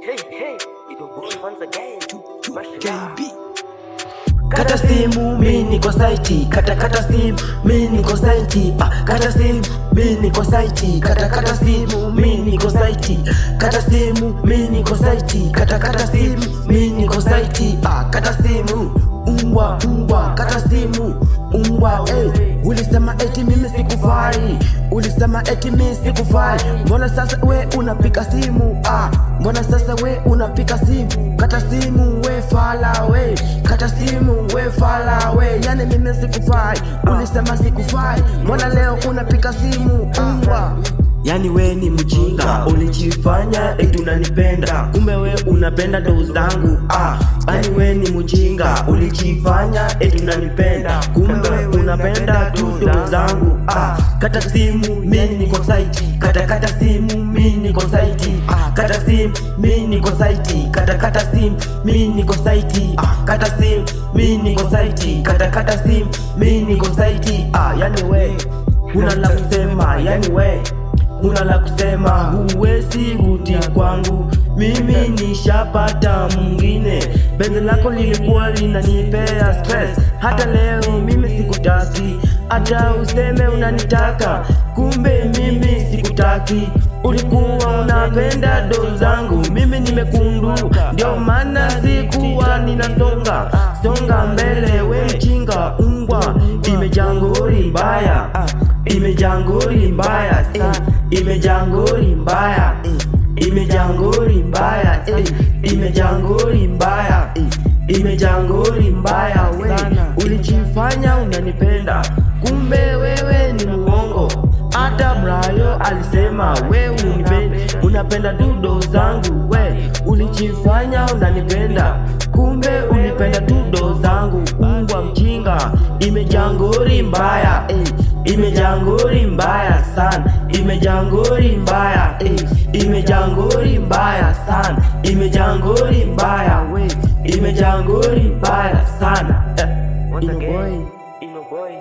Hey, it was once again. KB. Kata simu mimi niko site, kata simu mimi niko site, kata simu mimi niko site, kata simu mimi niko site, kata simu mimi niko site, kata simu mimi niko site, kata simu umbwa, kata simu umbwa. Ulisema eti mimi sikufai, ulisema eti mimi sikufai. Mbona sasa we unapika simu? Mbona sasa we unapika simu? Kata simu we fala we, kata simu we fala we. Yani mimi sikufai, ulisema sikufai. Mbona leo unapika simu umbwa? Yani we ni mjinga, ulijifanya eti unanipenda, kumbe we unapenda ndo zangu. Yani we ni mjinga, ulijifanya eti unanipenda, kumbe we unapenda ndo zangu. Kata simu mimi niko site, kata simu mimi niko site, kata simu mimi niko site, kata simu mimi niko site, kata simu mimi niko site, kata simu mimi niko site. Yani we una la kusema, yani we una la kusema, huwezi rudi kwangu, mimi nishapata mwingine. Penzi lako lilikuwa linanipea stress, hata leo mimi sikutaki, hata useme unanitaka, kumbe mimi sikutaki. Ulikuwa unapenda do zangu, mimi nimekunduka, ndio maana sikuwa ninasonga mbele. We mjinga umbwa, imejangori mbaya, imejangori mbaya, imejangori mbaya, imejangori mbaya, imejangori mbaya, imejangori mbaya. We ulijifanya unanipenda, kumbe wewe ni muongo. Hata Brayo alisema we unapenda dudo zangu. We ulijifanya unanipenda, kumbe unipenda dudo zangu. Umbwa mjinga, imejangori mbaya, imejangori mbaya sana, imejangori mbaya, imejangori mbaya sana, imejangori mbaya. We imejangori mbaya sana. Once again, Ino boy.